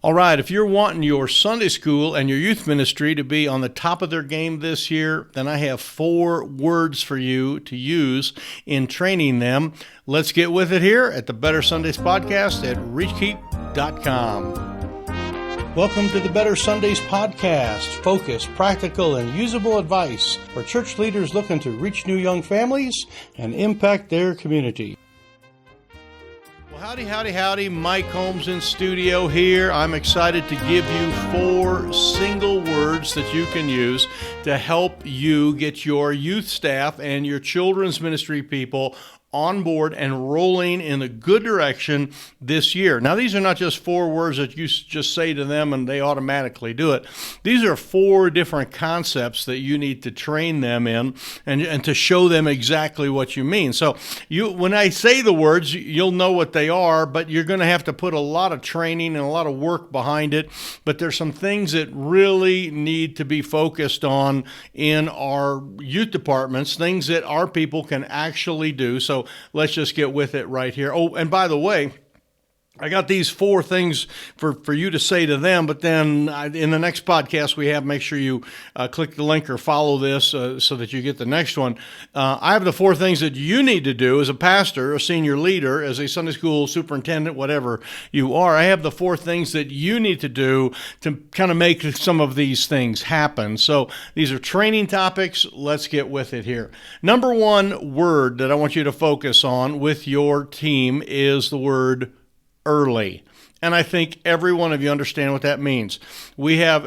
All right, if you're wanting your Sunday school and your youth ministry to be on the top of their game this year, then I have 4 words for you to use in training them. Let's get with it here at the Better Sundays podcast at reachkeep.com. Welcome to the Better Sundays podcast. Focused, practical, and usable advice for church leaders looking to reach new young families and impact their community. Howdy. Mike Holmes in studio here. I'm excited to give you 4 single words that you can use to help you get your youth staff and your children's ministry people on board and rolling in a good direction this year. Now, these are not just 4 words that you just say to them and they automatically do it. These are 4 different concepts that you need to train them in and to show them exactly what you mean. So when I say the words, you'll know what they are, but you're going to have to put a lot of training and a lot of work behind it. But there's some things that really need to be focused on in our youth departments, things that our people can actually do. So let's just get with it right here. Oh, and by the way, I got these 4 things for you to say to them, but then in the next podcast we have, make sure you click the link or follow this so that you get the next one. I have the 4 things that you need to do as a pastor, a senior leader, as a Sunday school superintendent, whatever you are. I have the 4 things that you need to do to kind of make some of these things happen. So these are training topics. Let's get with it here. Number 1 word that I want you to focus on with your team is the word early. And I think every one of you understand what that means. We have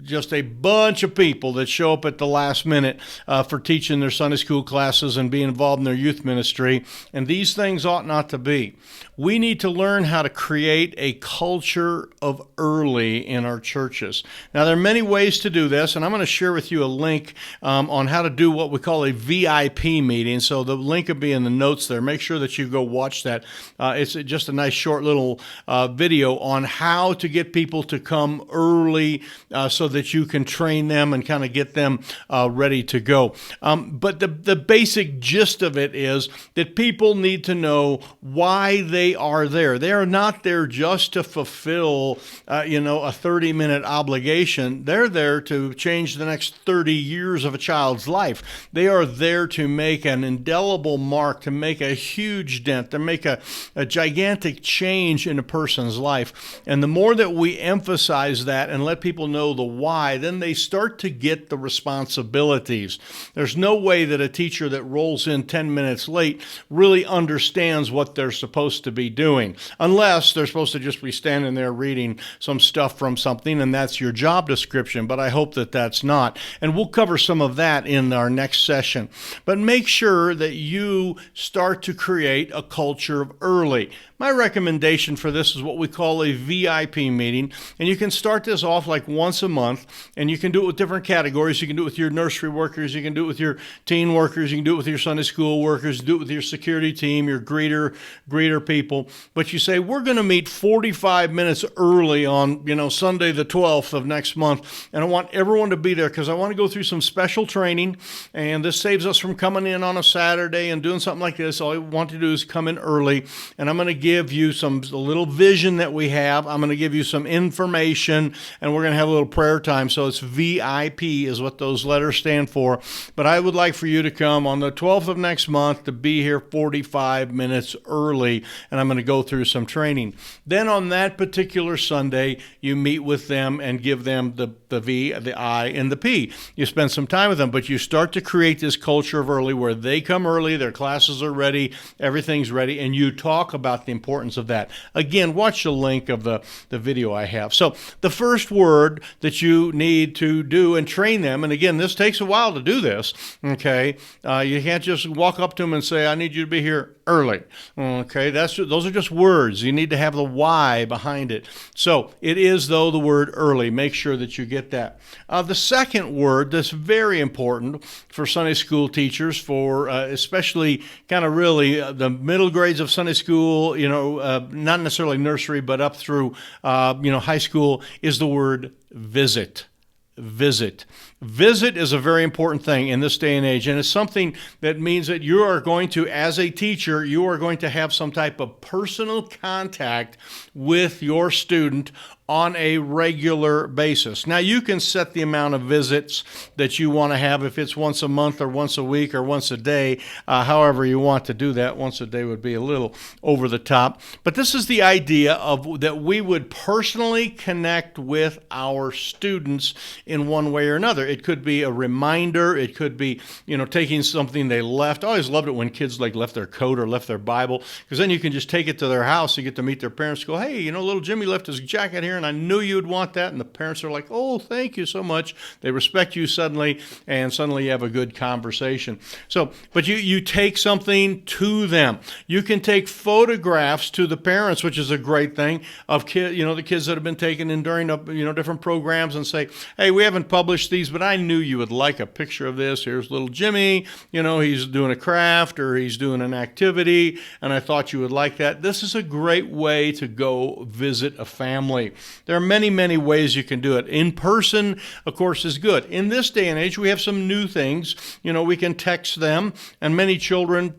just a bunch of people that show up at the last minute for teaching their Sunday school classes and being involved in their youth ministry, and these things ought not to be. We need to learn how to create a culture of early in our churches. Now, there are many ways to do this, and I'm going to share with you a link on how to do what we call a VIP meeting. So the link will be in the notes there. Make sure that you go watch that. It's just a nice short little video on how to get people to come early so that you can train them and kind of get them ready to go. But the basic gist of it is that people need to know why they are there. They are not there just to fulfill, a 30-minute obligation. They're there to change the next 30 years of a child's life. They are there to make an indelible mark, to make a huge dent, to make a gigantic change in a person's life. And the more that we emphasize that and let people know the why, then they start to get the responsibilities. There's no way that a teacher that rolls in 10 minutes late really understands what they're supposed to be doing, unless they're supposed to just be standing there reading some stuff from something, and that's your job description. But I hope that that's not. And we'll cover some of that in our next session. But make sure that you start to create a culture of early. My recommendation for this is what we call a VIP meeting, and you can start this off like once a month, and you can do it with different categories. You can do it with your nursery workers, you can do it with your teen workers, you can do it with your Sunday school workers, do it with your security team, your greeter people. But you say, we're going to meet 45 minutes early on, Sunday the 12th of next month, and I want everyone to be there because I want to go through some special training, and this saves us from coming in on a Saturday and doing something like this. All I want to do is come in early, and I'm going to give you a little vision that we have. I'm going to give you some information, and we're going to have a little prayer time. So it's VIP is what those letters stand for. But I would like for you to come on the 12th of next month to be here 45 minutes early, and I'm going to go through some training. Then on that particular Sunday, you meet with them and give them the V, the I, and the P. You spend some time with them, but you start to create this culture of early where they come early, their classes are ready, everything's ready, and you talk about the importance of that. Again, watch the link of the video I have. So the first word that you need to do and train them, and again, this takes a while to do this, okay? You can't just walk up to them and say, I need you to be here early, okay? Those are just words. You need to have the why behind it. So it is, though, the word early. Make sure that you get that. The second word that's very important for Sunday school teachers, for especially kind of really the middle grades of Sunday school, not necessarily nursery, but up through, high school, is the word visit. Visit. Visit is a very important thing in this day and age, and it's something that means that you are going to, as a teacher, you are going to have some type of personal contact with your student on a regular basis. Now, you can set the amount of visits that you want to have, if it's once a month or once a week or once a day, however you want to do that. Once a day would be a little over the top. But this is the idea of that we would personally connect with our students in one way or another. It could be a reminder. It could be, taking something they left. I always loved it when kids left their coat or left their Bible, because then you can just take it to their house. You get to meet their parents, go, hey, little Jimmy left his jacket here, and I knew you'd want that. And the parents are like, oh, thank you so much. They respect you suddenly, and suddenly you have a good conversation. So, but you take something to them. You can take photographs to the parents, which is a great thing, of the kids that have been taken in during different programs, and say, hey, we haven't published these, but I knew you would like a picture of this. Here's little Jimmy. He's doing a craft or he's doing an activity, and I thought you would like that. This is a great way to go visit a family. There are many, many ways you can do it. In person, of course, is good. In this day and age, we have some new things. We can text them, and many children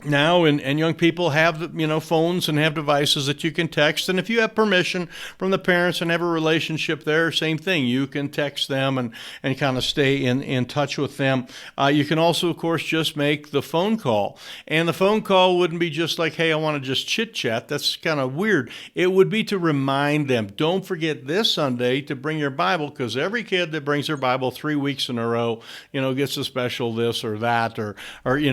now and young people have phones and have devices that you can text, and if you have permission from the parents and have a relationship there, same thing, you can text them and kind of stay in touch with them. You can also, of course, just make the phone call, and the phone call wouldn't be just like, hey, I want to just chit chat. That's kind of weird. It would be to remind them, don't forget this Sunday to bring your Bible, because every kid that brings their Bible 3 weeks in a row gets a special this or that, or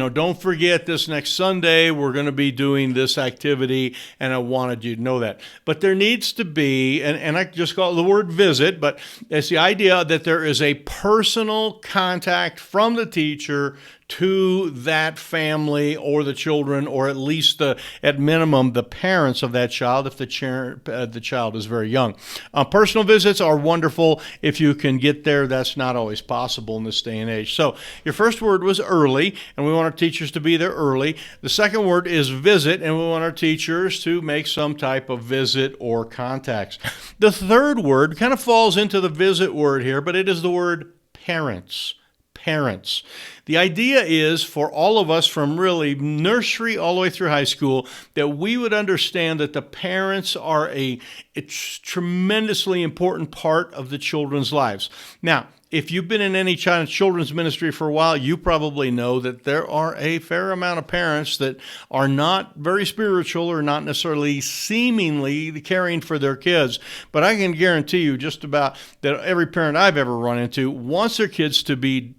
don't forget this next Sunday, we're going to be doing this activity, and I wanted you to know that. But there needs to be, and I just call it the word visit, but it's the idea that there is a personal contact from the teacher to that family or the children, or at least at minimum the parents of that child if the child is very young. Personal visits are wonderful if you can get there. That's not always possible in this day and age. So your first word was early, and we want our teachers to be there early. The second word is visit, and we want our teachers to make some type of visit or contacts. The third word kind of falls into the visit word here, but it is the word parents. Parents. The idea is for all of us from really nursery all the way through high school that we would understand that the parents are a tremendously important part of the children's lives. Now, if you've been in any children's ministry for a while, you probably know that there are a fair amount of parents that are not very spiritual or not necessarily seemingly caring for their kids. But I can guarantee you just about that every parent I've ever run into wants their kids to be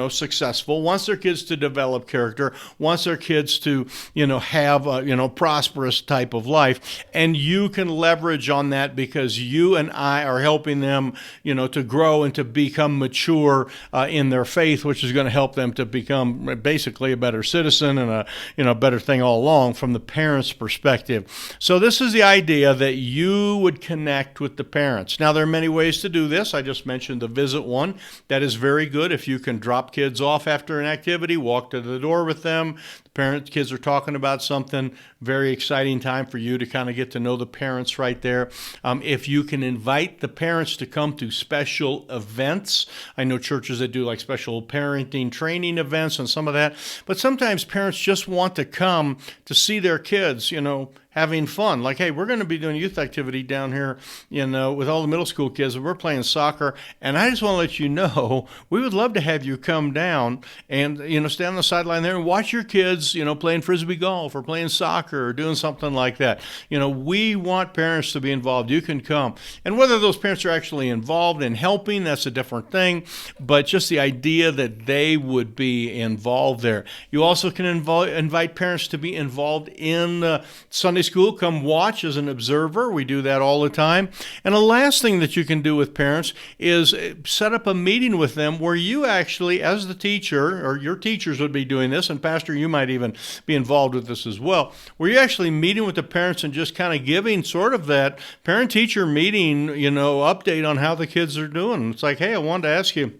successful, wants their kids to develop character, wants their kids to, have a, prosperous type of life. And you can leverage on that because you and I are helping them, to grow and to become mature in their faith, which is going to help them to become basically a better citizen and a better thing all along from the parents' perspective. So this is the idea that you would connect with the parents. Now, there are many ways to do this. I just mentioned the visit one. That is very good if you can drop kids off after an activity, walk to the door with them. The kids are talking about something, very exciting time for you to kind of get to know the parents right there. If you can invite the parents to come to special events, I know churches that do like special parenting training events and some of that, but sometimes parents just want to come to see their kids, having fun. Like, hey, we're going to be doing youth activity down here, with all the middle school kids, and we're playing soccer. And I just want to let you know, we would love to have you come down and, stand on the sideline there and watch your kids, playing frisbee golf or playing soccer or doing something like that. We want parents to be involved. You can come. And whether those parents are actually involved in helping, that's a different thing. But just the idea that they would be involved there. You also can invite parents to be involved in Sunday school. Come watch as an observer. We do that all the time. And the last thing that you can do with parents is set up a meeting with them where you actually, as the teacher, or your teachers would be doing this, and Pastor, you might even be involved with this as well, where you're actually meeting with the parents and just kind of giving sort of that parent-teacher meeting, update on how the kids are doing. It's like, hey, I wanted to ask you,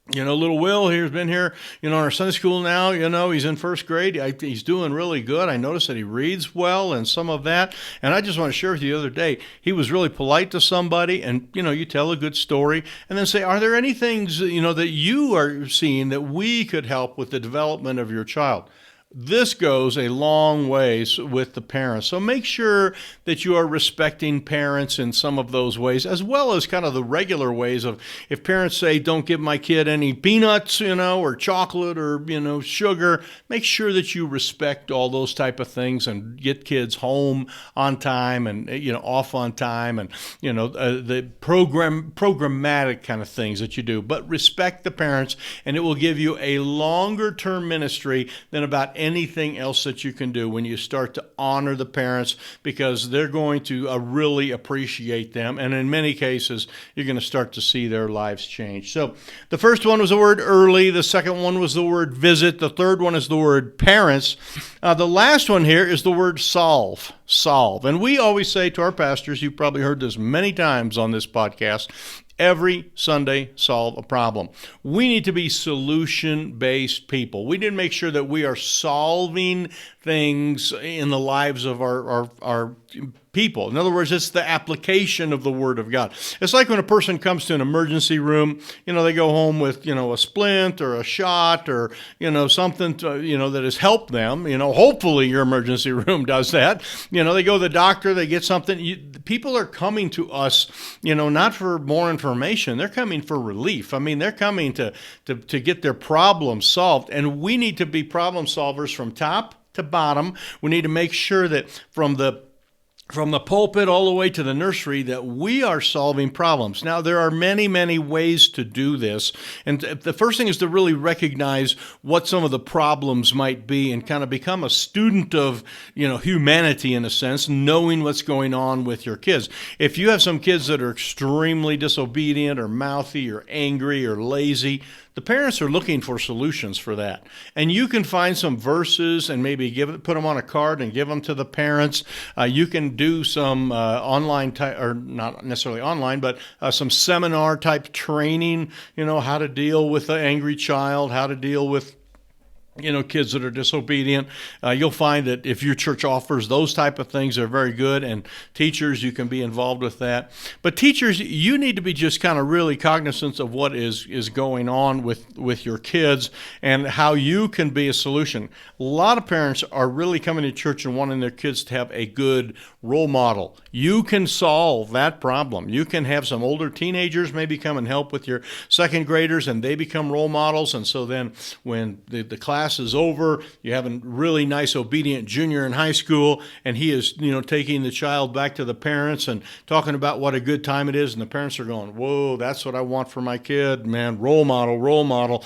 little Will here's been here, in our Sunday school now, he's in first grade. He's doing really good. I noticed that he reads well and some of that. And I just want to share with you the other day, he was really polite to somebody and, you tell a good story and then say, are there any things, that you are seeing that we could help with the development of your child? This goes a long ways with the parents. So make sure that you are respecting parents in some of those ways, as well as kind of the regular ways of if parents say, don't give my kid any peanuts, or chocolate or, sugar, make sure that you respect all those type of things and get kids home on time and, off on time and, the programmatic kind of things that you do. But respect the parents, and it will give you a longer term ministry than about anything else that you can do when you start to honor the parents, because they're going to really appreciate them. And in many cases, you're going to start to see their lives change. So the first one was the word early. The second one was the word visit. The third one is the word parents. The last one here is the word solve. Solve. And we always say to our pastors, you've probably heard this many times on this podcast, every Sunday, solve a problem. We need to be solution-based people. We need to make sure that we are solving things in the lives of our people. In other words, it's the application of the Word of God. It's like when a person comes to an emergency room, they go home with, a splint or a shot or, something, that has helped them. Hopefully your emergency room does that. They go to the doctor, they get something. People are coming to us, not for more information. They're coming for relief. They're coming to get their problems solved. And we need to be problem solvers from top to bottom. We need to make sure that from the pulpit all the way to the nursery that we are solving problems. Now, there are many, many ways to do this. And the first thing is to really recognize what some of the problems might be and kind of become a student of, humanity in a sense, knowing what's going on with your kids. If you have some kids that are extremely disobedient or mouthy or angry or lazy, the parents are looking for solutions for that. And you can find some verses and maybe put them on a card and give them to the parents. You can do some online type, or not necessarily online, but some seminar type training, how to deal with an angry child, how to deal with kids that are disobedient. You'll find that if your church offers those type of things, they're very good. And teachers, you can be involved with that. But teachers, you need to be just kind of really cognizant of what is going on with your kids and how you can be a solution. A lot of parents are really coming to church and wanting their kids to have a good role model. You can solve that problem. You can have some older teenagers maybe come and help with your second graders, and they become role models. And so then when the class is over, you have a really nice obedient junior in high school, and he is taking the child back to the parents and talking about what a good time it is, and the parents are going, whoa, that's what I want for my kid, man. Role model.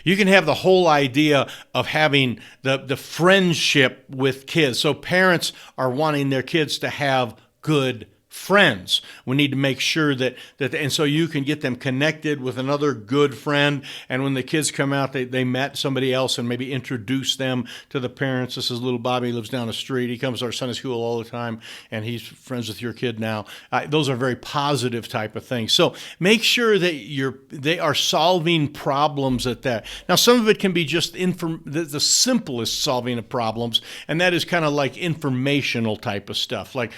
You can have the whole idea of having the friendship with kids. So parents are wanting their kids to have good friends. We need to make sure that and so you can get them connected with another good friend. And when the kids come out, they met somebody else and maybe introduce them to the parents. This is little Bobby, lives down the street. He comes to our Sunday school all the time, and he's friends with your kid now. Those are very positive type of things. So make sure that they are solving problems at that. Now, some of it can be just the simplest solving of problems, and that is kind of like informational type of stuff. Like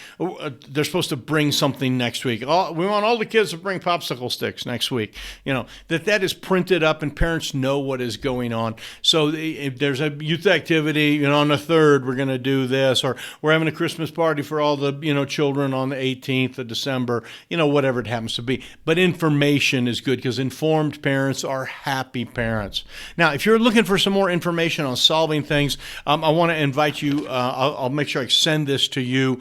they're supposed to bring something next week. We want all the kids to bring popsicle sticks next week. That is printed up and parents know what is going on. So if there's a youth activity, on the 3rd, we're going to do this, or we're having a Christmas party for all the, children on the 18th of December, whatever it happens to be. But information is good because informed parents are happy parents. Now, if you're looking for some more information on solving things, I want to invite you, I'll make sure I send this to you.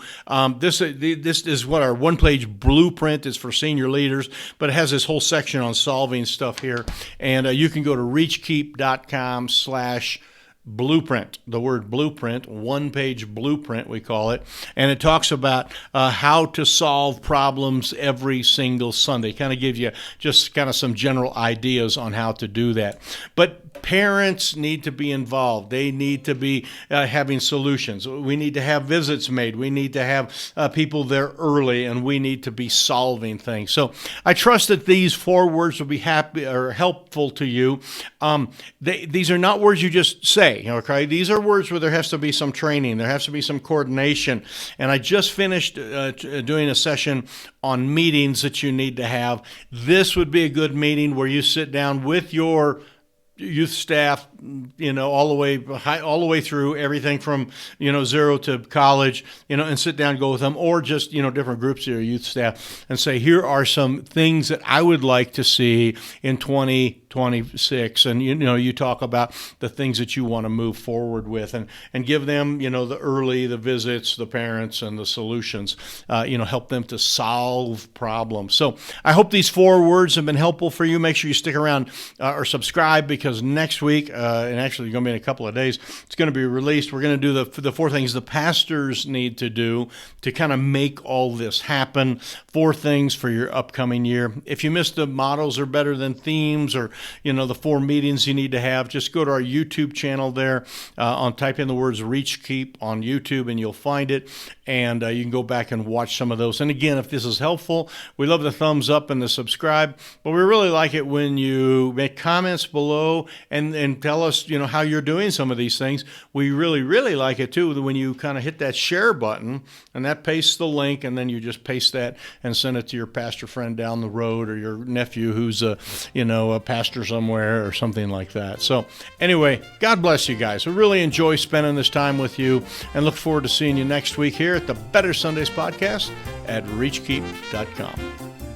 This is what our one-page blueprint is for senior leaders, but it has this whole section on solving stuff here. And you can go to reachkeep.com/blueprint, the word blueprint, one-page blueprint we call it, and it talks about how to solve problems every single Sunday. Kind of gives you just kind of some general ideas on how to do that. But parents need to be involved. They need to be having solutions. We need to have visits made. We need to have people there early, and we need to be solving things. So I trust that these 4 words will be helpful to you. These are not words you just say, okay? These are words where there has to be some training. There has to be some coordination. And I just finished doing a session on meetings that you need to have. This would be a good meeting where you sit down with your youth staff, all the way through everything from, 0 to college, and sit down and go with them, or just, different groups of your youth staff and say, here are some things that I would like to see in 2026. And, you talk about the things that you want to move forward with and give them, the visits, the parents, and the solutions, help them to solve problems. So I hope these 4 words have been helpful for you. Make sure you stick around or subscribe, because next week, and actually going to be in a couple of days, it's going to be released. We're going to do the 4 things the pastors need to do to kind of make all this happen. 4 things for your upcoming year. If you missed the models are better than themes, or the 4 meetings you need to have, just go to our YouTube channel there, type in the words Reach Keep on YouTube, and you'll find it, and you can go back and watch some of those. And again, if this is helpful, we love the thumbs up and the subscribe, but we really like it when you make comments below and tell us, how you're doing some of these things. We really, really like it too when you kind of hit that share button, and that pastes the link, and then you just paste that and send it to your pastor friend down the road, or your nephew who's a pastor somewhere, or something like that. So anyway, God bless you guys. We really enjoy spending this time with you, and look forward to seeing you next week here at the Better Sundays podcast at reachkeep.com.